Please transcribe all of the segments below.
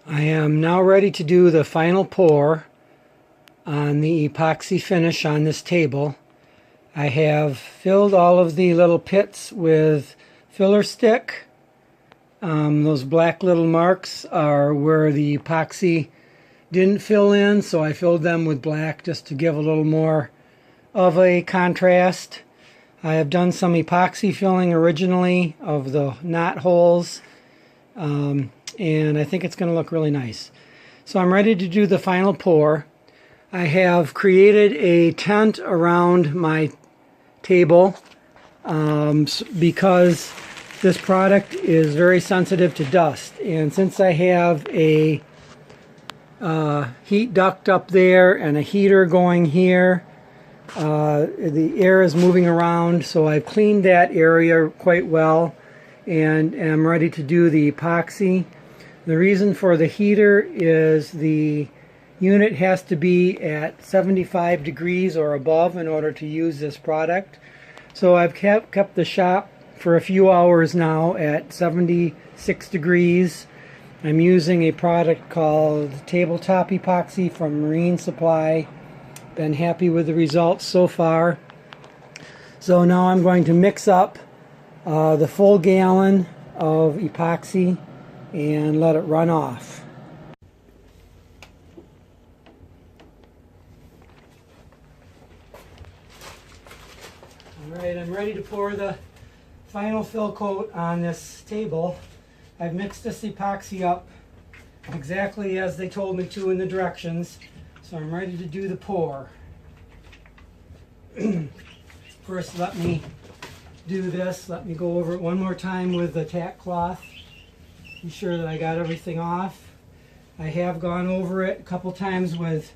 I am now ready to do the final pour on the epoxy finish on this table. I have filled all of the little pits with filler stick. Those black little marks are where the epoxy didn't fill in, so I filled them with black just to give a little more of a contrast. I have done some epoxy filling originally of the knot holes, and I think it's going to look really nice. So I'm ready to do the final pour. I have created a tent around my table because this product is very sensitive to dust, and since I have a heat duct up there and a heater going here, the air is moving around, so I've cleaned that area quite well and am ready to do the epoxy. The reason for the heater is the unit has to be at 75 degrees or above in order to use this product. So I've kept the shop for a few hours now at 76 degrees. I'm using a product called Tabletop Epoxy from Marine Supply. Been happy with the results so far. So now I'm going to mix up the full gallon of epoxy and let it run off. Alright, I'm ready to pour the final fill coat on this table. I've mixed this epoxy up exactly as they told me to in the directions, so I'm ready to do the pour. First, let me do this. Let me go over it one more time with the tack cloth. Be sure that I got everything off. I have gone over it a couple times with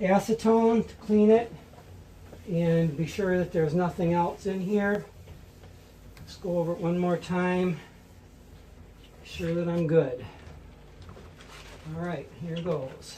acetone to clean it and be sure that there's nothing else in here. Let's go over it one more time. Be sure that I'm good. All right, here goes.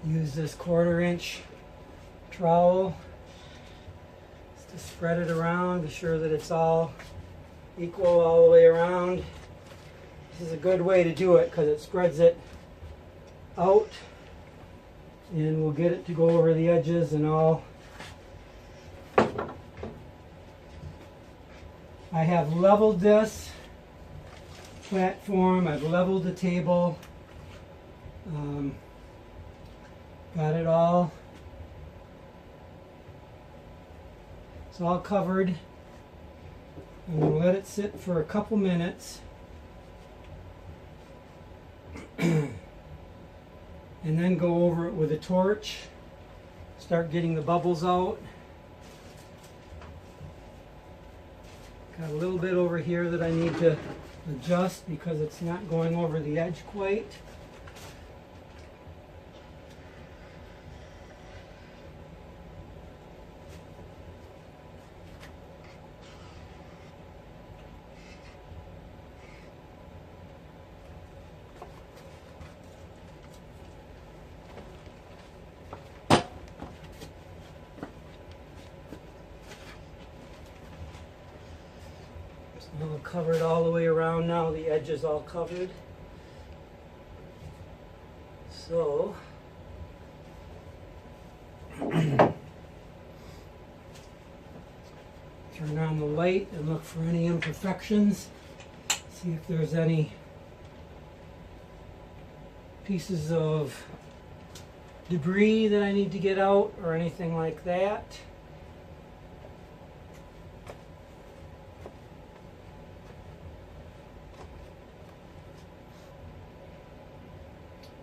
Use this 1/4-inch trowel just to spread it around, be sure that it's all equal all the way around. This is a good way to do it because it spreads it out and we'll get it to go over the edges and all. I have leveled this platform, I've leveled the table. Got it all. It's all covered. I'm going to let it sit for a couple minutes. And then go over it with a torch. Start getting the bubbles out. Got a little bit over here that I need to adjust because it's not going over the edge quite. I'll cover it all the way around now. The edge is all covered. So, turn on the light and look for any imperfections. See if there's any pieces of debris that I need to get out or anything like that.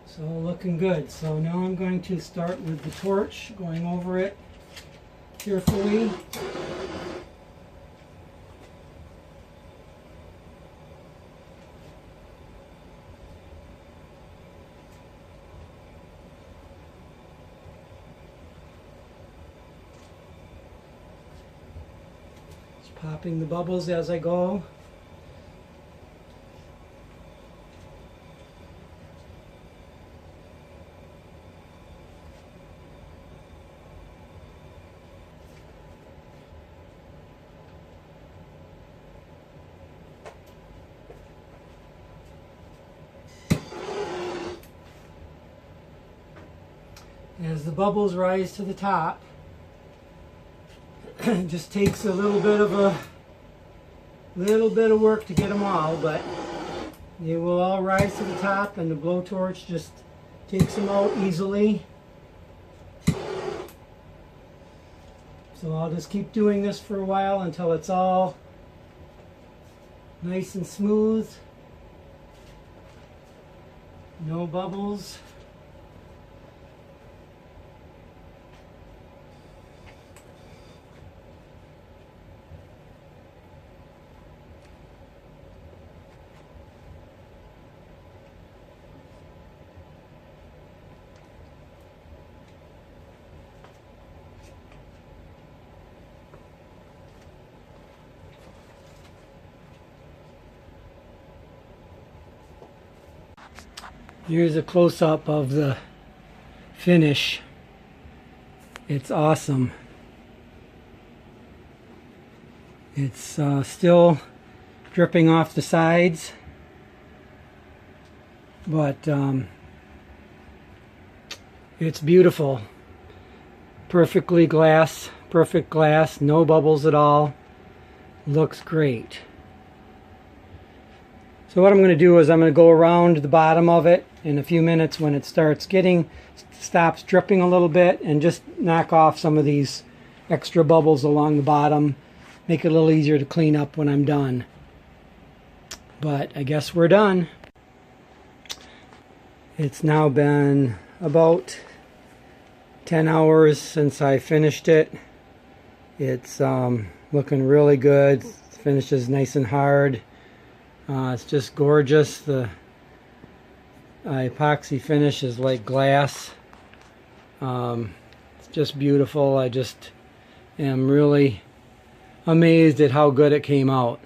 So looking good. So now I'm going to start with the torch, going over it carefully. Just popping the bubbles as I go. As the bubbles rise to the top, it just takes a little bit of work to get them all, but they will all rise to the top, and the blowtorch just takes them out easily. So I'll just keep doing this for a while until it's all nice and smooth. No bubbles. Here's a close-up of the finish. It's awesome. It's still dripping off the sides, but it's beautiful. Perfect glass, no bubbles at all. Looks great. So what I'm going to do is I'm going to go around the bottom of it in a few minutes when it stops dripping a little bit, and just knock off some of these extra bubbles along the bottom. Make it a little easier to clean up when I'm done. But I guess we're done. It's now been about 10 hours since I finished it. It's looking really good. The finish is nice and hard. It's just gorgeous. The epoxy finish is like glass. It's just beautiful. I just am really amazed at how good it came out.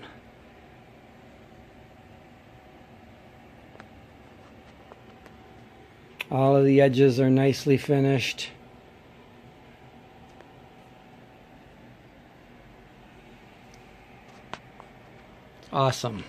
All of the edges are nicely finished. Awesome.